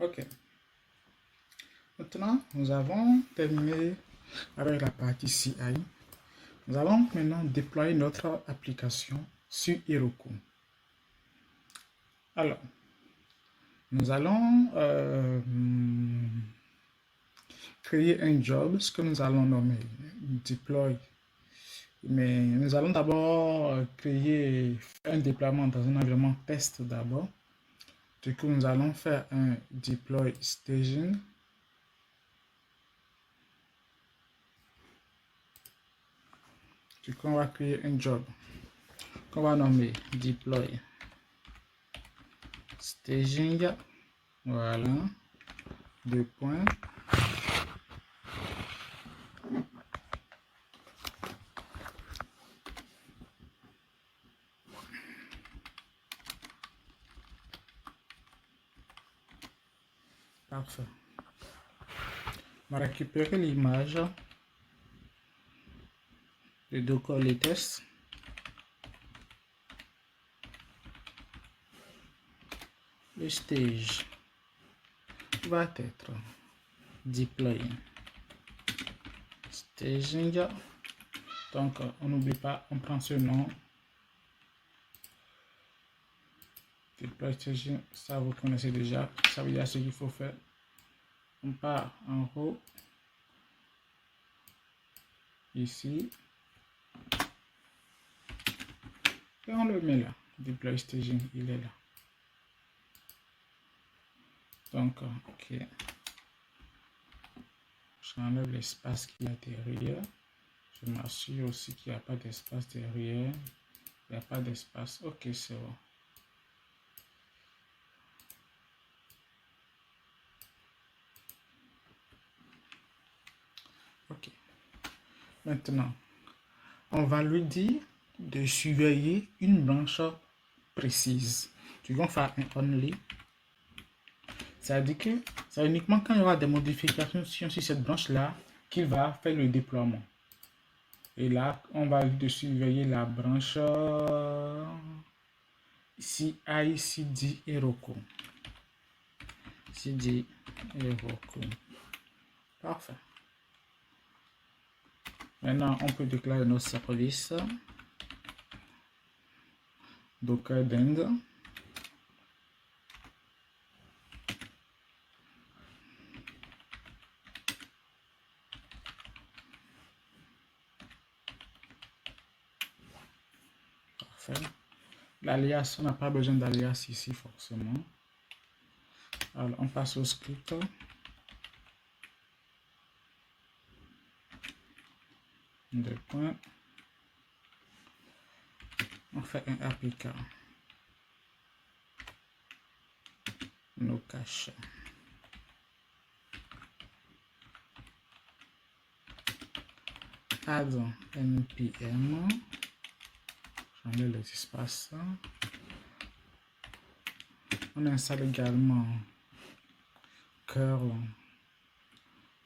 Ok. Maintenant, nous avons terminé avec la partie CI. Nous allons maintenant déployer notre application sur Heroku. Alors, nous allons créer un job, ce que nous allons nommer deploy. Mais nous allons d'abord créer un déploiement dans un environnement test d'abord. Du coup, nous allons faire un deploy staging. Du coup, on va créer un job qu'on va nommer deploy staging. Voilà. 2 points. Parfait. On va récupérer l'image de Docker les tests. Le stage va être deploy staging. Donc, on n'oublie pas, on prend ce nom. Deploy staging, ça vous connaissez déjà. Ça veut dire ce qu'il faut faire. On part en haut. Ici. Et on le met là. Deploy staging, il est là. Donc, ok. J'enlève l'espace qui est derrière. Je m'assure aussi qu'il n'y a pas d'espace derrière. Il n'y a pas d'espace. Ok, c'est bon. Ok. Maintenant, on va lui dire de surveiller une branche précise. Tu vas faire un only. Ça veut dire que c'est uniquement quand il y aura des modifications sur cette branche-là qu'il va faire le déploiement. Et là, on va lui surveiller la branche CI/CD Heroku. CD Heroku. Parfait. Maintenant, on peut déclarer nos services. Docker Dend. Parfait. L'alias, on n'a pas besoin d'alias ici forcément. Alors, on passe au script. Deux points. On fait un APK. Nos caches. Add npm. J'enlève les espaces. On installe également curl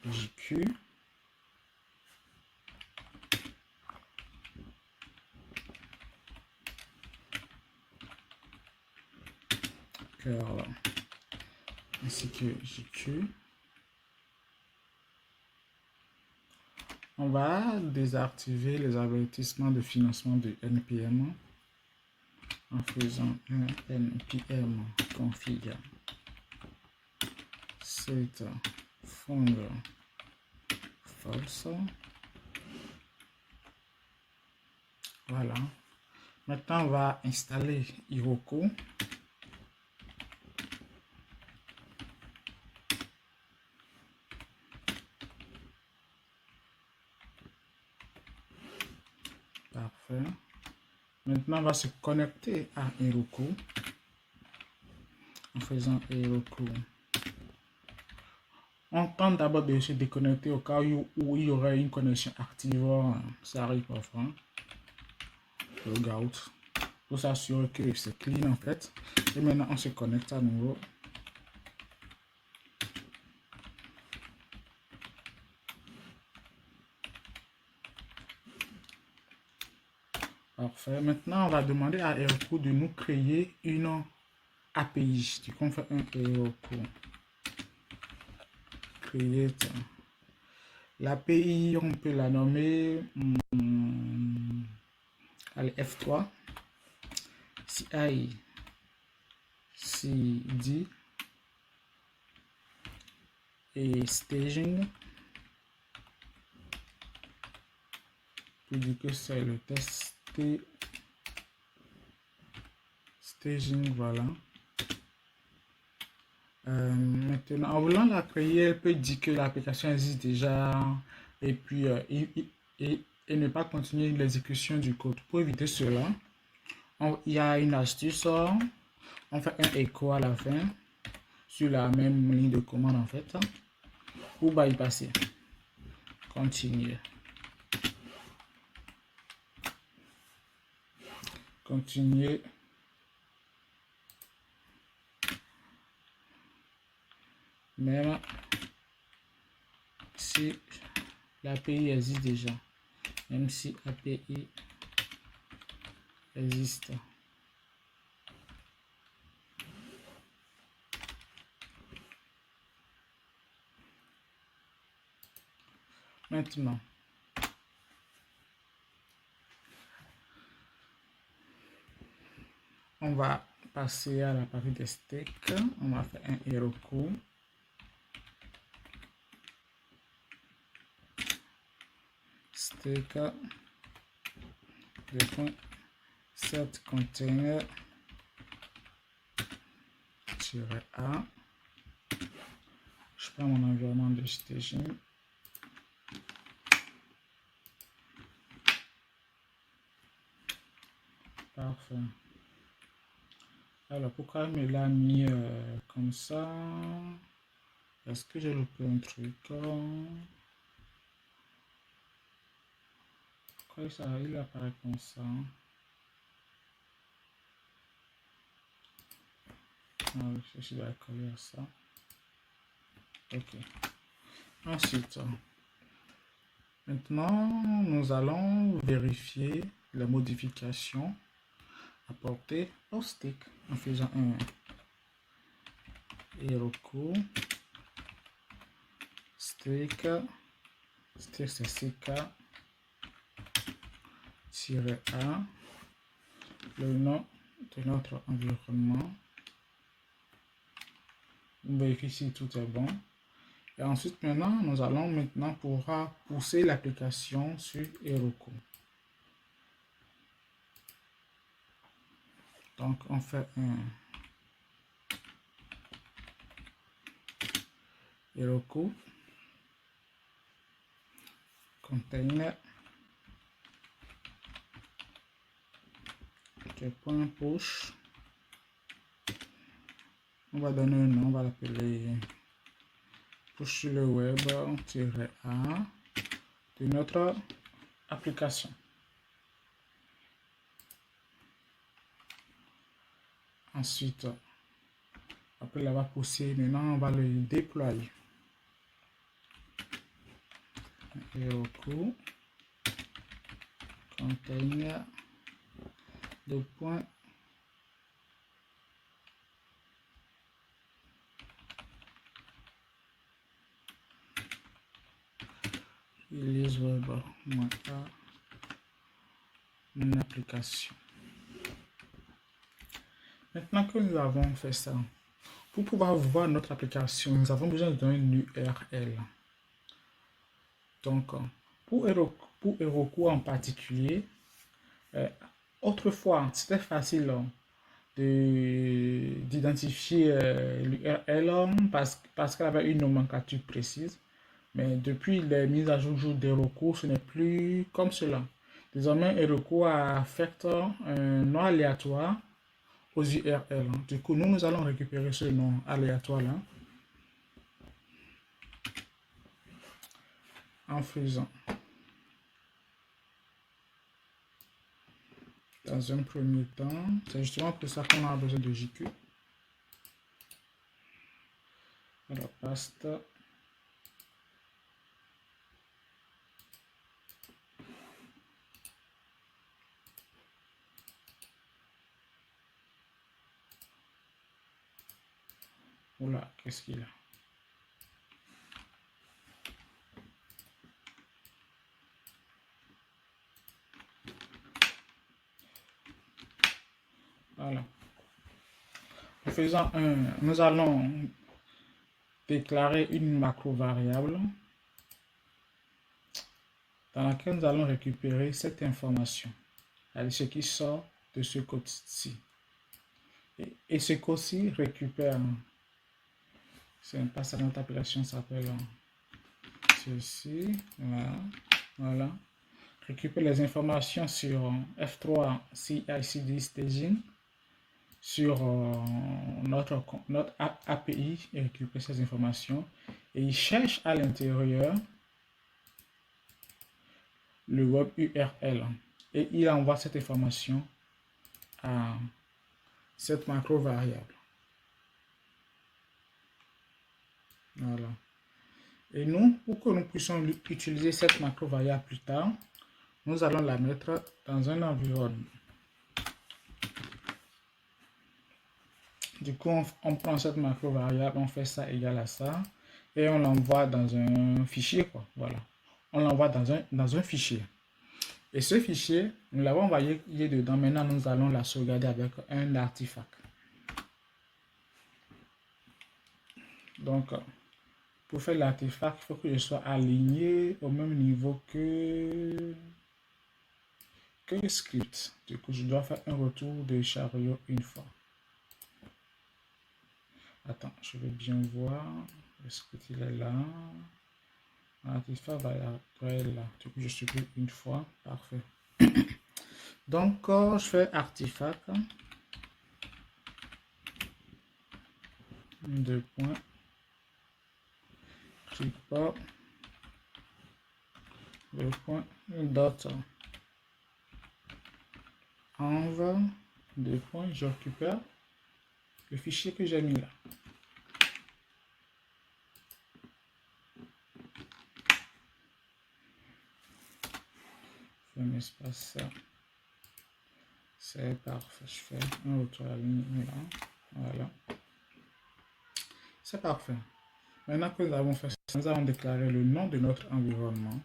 jq. Curl ainsi que jq. On va désactiver les avertissements de financement de npm en faisant un npm config set fund false. Voilà. Maintenant, on va installer Heroku. Parfait. Maintenant, on va se connecter à Heroku en faisant Heroku. On tente d'abord de se déconnecter au cas où il y aurait une connexion active. Ça arrive parfois. Logout pour s'assurer que c'est clean en fait. Et maintenant, on se connecte à nouveau. Parfait. Maintenant, on va demander à Heroku de nous créer une API. Du coup, on fait un Heroku create l'API, on peut la nommer allez, F3 CI CD et staging. Je dis que c'est le test staging, voilà. Maintenant, en voulant la créer, elle peut dire que l'application existe déjà et puis et ne pas continuer l'exécution du code. Pour éviter cela, il y a une astuce, on fait un écho à la fin sur la même ligne de commande en fait pour bypasser. Continuer. Continuer. Même si l'API existe déjà. Même si API existe. Maintenant, on va passer à la partie des steaks. On va faire un Heroku. Steak de set container -a. Je prends mon environnement de staging. Parfait. Alors, pourquoi il me l'a mis comme ça? Est-ce que j'ai loupé un truc? Pourquoi ça, il apparaît comme ça? Je dois coller à ça. Ok. Ensuite, maintenant, nous allons vérifier les modifications apportées au stick en faisant un Heroku stick c'est ck-a, le nom de notre environnement. On vérifie si tout est bon. Et ensuite, maintenant, nous allons pouvoir pousser l'application sur Heroku. Donc, on fait un Heroku container .push. On va donner un nom, on va l'appeler push sur le web -a de notre application. Ensuite, après l'avoir poussé, maintenant on va le déployer. Heroku container de point release web -a mon application. Maintenant que nous avons fait ça, pour pouvoir voir notre application, nous avons besoin de donner une URL. Donc, pour Heroku en particulier, autrefois, c'était facile d'identifier l'URL parce qu'elle avait une nomenclature précise. Mais depuis les mises à jour d'Heroku, ce n'est plus comme cela. Désormais, Heroku affecte un nom aléatoire aux URL. Du coup, nous allons récupérer ce nom aléatoire-là en faisant, dans un premier temps, c'est justement pour ça qu'on a besoin de JQ. Alors, paste. Oula, qu'est-ce qu'il a? Nous allons déclarer une macro variable dans laquelle nous allons récupérer cette information, ce qui sort de ce code-ci. Et ce code-ci récupère, c'est pas ça, notre appellation s'appelle ceci, voilà, récupère les informations sur F3 CI/CD staging, sur notre API, et récupère ces informations et il cherche à l'intérieur le web URL et il envoie cette information à cette macro variable. Voilà. Et nous, pour que nous puissions utiliser cette macro variable plus tard, nous allons la mettre dans un environnement. Du coup, on prend cette macro variable, on fait ça égal à ça, et on l'envoie dans un fichier, quoi. Voilà. On l'envoie dans un fichier. Et ce fichier, nous l'avons envoyé dedans. Maintenant, nous allons la sauvegarder avec un artefact. Donc, pour faire l'artefact, il faut que je sois aligné au même niveau que le script. Du coup, je dois faire un retour de chariot une fois. Attends, je vais bien voir. Le script, il est là. L'artefact va être là. Du coup, je supprime une fois. Parfait. Donc, je fais artefact. 2 points. Pas le point dot env 2 points, je récupère le fichier que j'ai mis là. Je mets espace ça. C'est parfait. Je fais un retour à la ligne là. Voilà. C'est parfait. Maintenant que nous avons fait ça, nous allons déclarer le nom de notre environnement.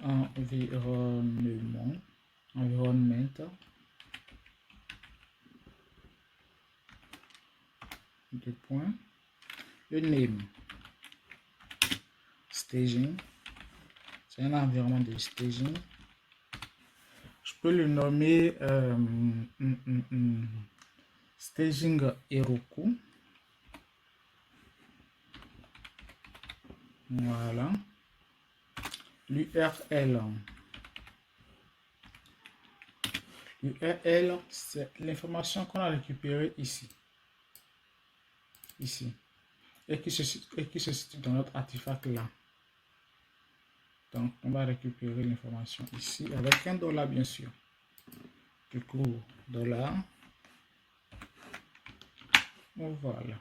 Environnement. 2 points. Le name. Staging. C'est un environnement de staging. Je peux le nommer staging Heroku. Voilà. L'URL. L'URL, c'est l'information qu'on a récupérée ici. Ici. Et qui se situe dans notre artefact là. Donc, on va récupérer l'information ici avec un dollar, bien sûr. Du coup, dollar. Voilà.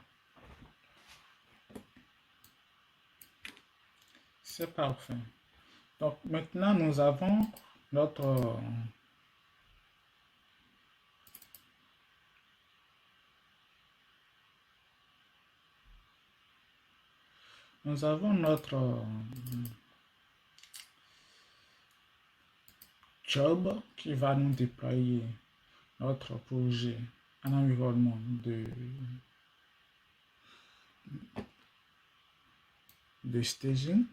C'est parfait. Donc, maintenant, nous avons notre... Nous avons notre job qui va nous déployer notre projet en environnement de staging.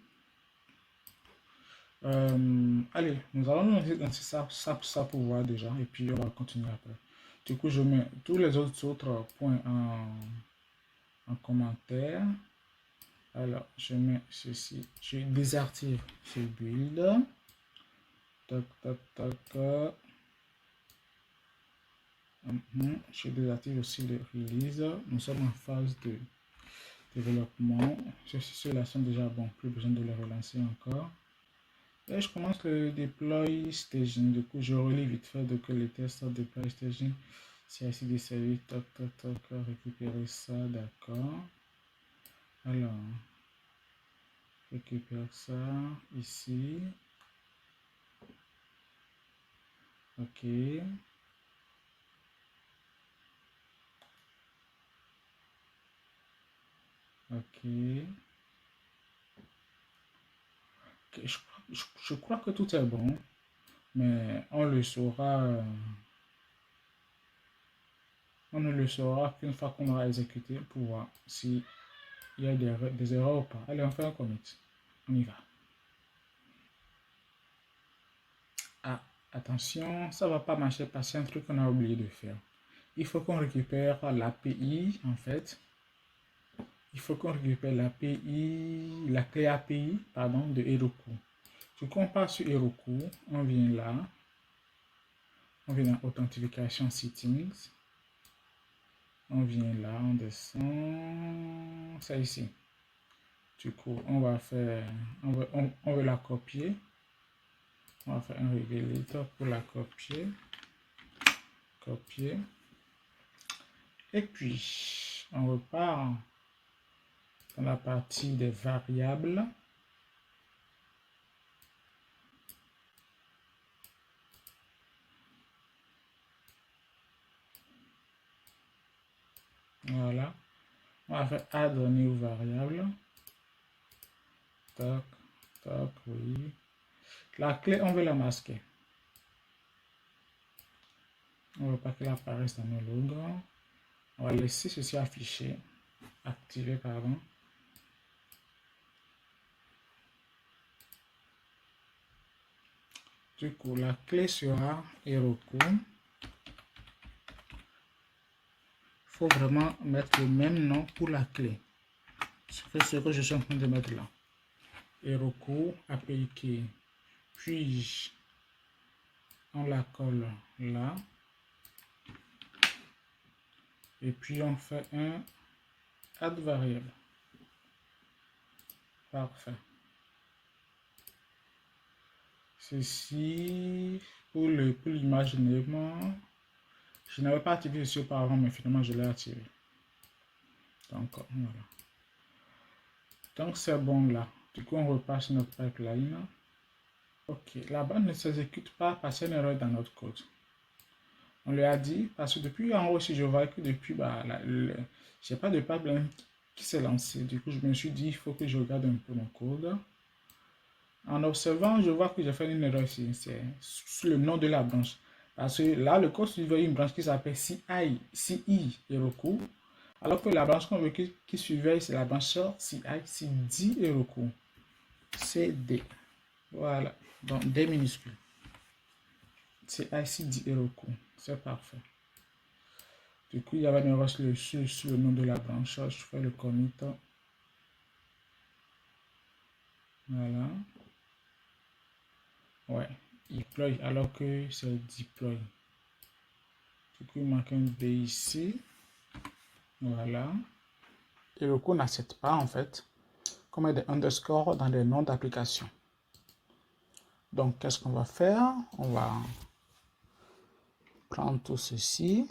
Allez, nous allons lancer ça pour voir déjà et puis on va continuer après. Du coup, je mets tous les autres points en commentaire. Alors, je mets ceci, je désactive ce build. Tac, tac, tac. Je désactive aussi le release. Nous sommes en phase de développement. Ceux-là sont déjà bons, plus besoin de les relancer encore. Et je commence le deploy staging. Du coup, je relis vite fait de que les tests deploy staging. C'est ici des services, tac, tac, tac, récupérer ça, d'accord. Alors, récupère ça ici. Ok. Ok. Okay, je crois que tout est bon. Mais on le saura, on ne le saura qu'une fois qu'on aura exécuté pour voir s'il y a des erreurs ou pas. Allez, on fait un commit. On y va. Ah, attention, ça va pas marcher parce qu'il y a un truc qu'on a oublié de faire. Il faut qu'on récupère l'API, en fait. Il faut qu'on récupère l'API, la clé API, pardon, de Heroku. Du coup, on passe sur Heroku, on vient là, on vient dans Authentification Settings, on vient là, on descend, ça ici. Du coup, on va faire, on veut la copier. On va faire un régulateur pour la copier. Copier. Et puis, on repart dans la partie des variables. Voilà. On va faire add new variable. Toc, toc, oui. La clé, on veut la masquer. On ne veut pas qu'elle apparaisse dans nos logs. On va laisser ceci affiché. Activé, pardon. Du coup, la clé sera Heroku. Il faut vraiment mettre le même nom pour la clé. C'est ce que je suis en train de mettre là. Heroku API key. Puis, on la colle là. Et puis, on fait un add variable. Parfait. Ceci, pour l'imaginement, je n'avais pas activé ceci auparavant, mais finalement, je l'ai activé. Donc, voilà. Donc, c'est bon là. Du coup, on repasse notre pipeline. Ok, là-bas ne s'exécute pas parce qu'il y a une erreur dans notre code. On lui a dit, parce que depuis en haut, si je vois que depuis, j'ai pas de pipeline qui s'est lancé. Du coup, je me suis dit, il faut que je regarde un peu mon code. En observant, je vois que j'ai fait une erreur ici. C'est sur le nom de la branche. Parce que là, le code suivait une branche qui s'appelle CI Heroku. Alors que la branche qu'on veut qui suivait, c'est la branche CI CD Heroku. CD. Voilà. Donc, D minuscule. CI CD Heroku. C'est parfait. Du coup, il y avait une erreur sur le nom de la branche. Je fais le commit. Voilà. Ouais. Deploy alors que c'est deploy. Du coup, il manque un B ici. Voilà. Et le coup n'accepte pas en fait qu'on met des underscores dans des noms d'application. Donc, qu'est-ce qu'on va faire? On va prendre tout ceci.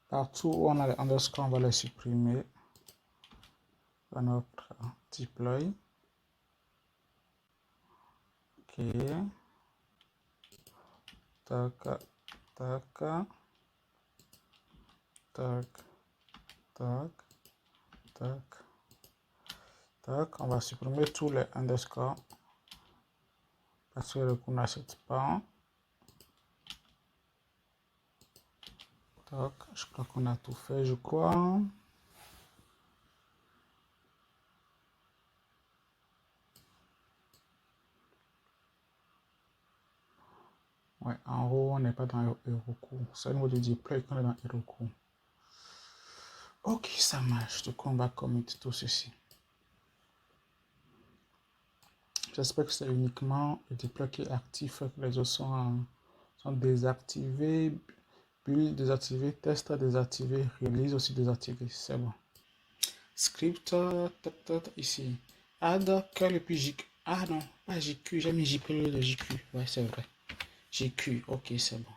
Partout où on a les underscores, on va les supprimer dans notre deploy. Ok. Tac, tac, tac, tac, tac, tac. On va supprimer tous les underscores parce que le coup n'accepte pas. Tac, je crois qu'on a tout fait, je crois. Ouais, en haut, on n'est pas dans Heroku. C'est au niveau du deploy qu'on est dans Heroku. Ok, ça marche. Du coup, on va commit tout ceci. J'espère que c'est uniquement le deploy qui est actif, que les autres sont désactivés. Build désactivé, test désactivé, release aussi désactivé. C'est bon. Script, ici. Add curl et puis JQ. Ah non, pas JQ. J'ai mis JQ au lieu de JQ. Ouais, c'est vrai. JQ, ok, c'est bon.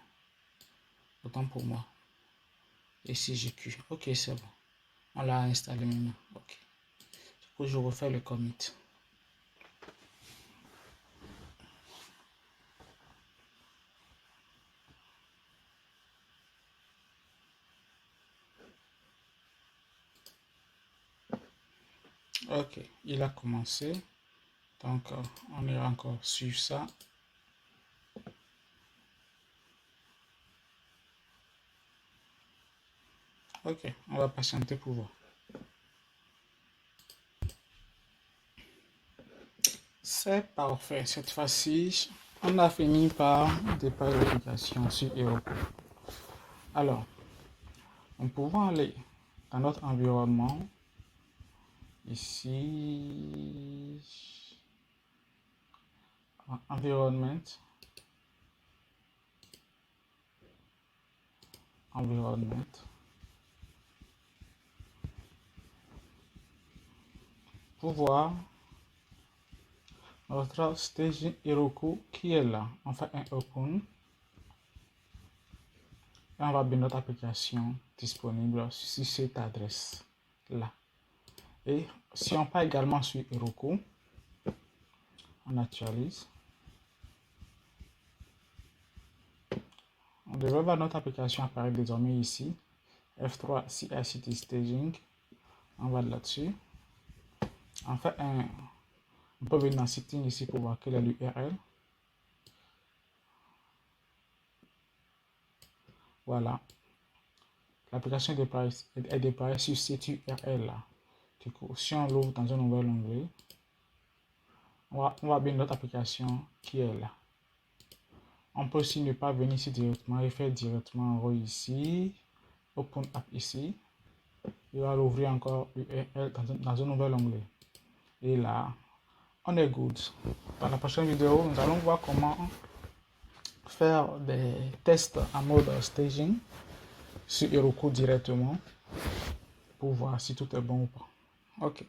Autant pour moi. Ici, JQ. Ok, c'est bon. On l'a installé maintenant. Ok. Du coup, je refais le commit. Ok, il a commencé. Donc, on ira encore suivre ça. Ok, on va patienter pour voir. C'est parfait. Cette fois-ci, on a fini par déployer l'application sur Heroku. Alors, nous pouvons aller dans notre environnement. Ici, environnement. Pour voir notre staging Heroku qui est là. On fait un open et on va bien notre application disponible sur cette adresse là. Et si on part également sur Heroku, on actualise. On devrait voir notre application apparaître désormais ici. F3 CI/CD Staging. On va là-dessus. On fait un. On peut venir dans Setting ici pour voir quelle est l'URL. Voilà. L'application est déployée sur cette URL là. Du coup, si on l'ouvre dans un nouvel onglet, on va bien notre application qui est là. On peut aussi ne pas venir ici directement et faire directement ici, Open App ici. Il va l'ouvrir encore URL dans un nouvel onglet. Et là, on est good. Dans la prochaine vidéo, nous allons voir comment faire des tests en mode staging sur Heroku directement pour voir si tout est bon ou pas. Ok.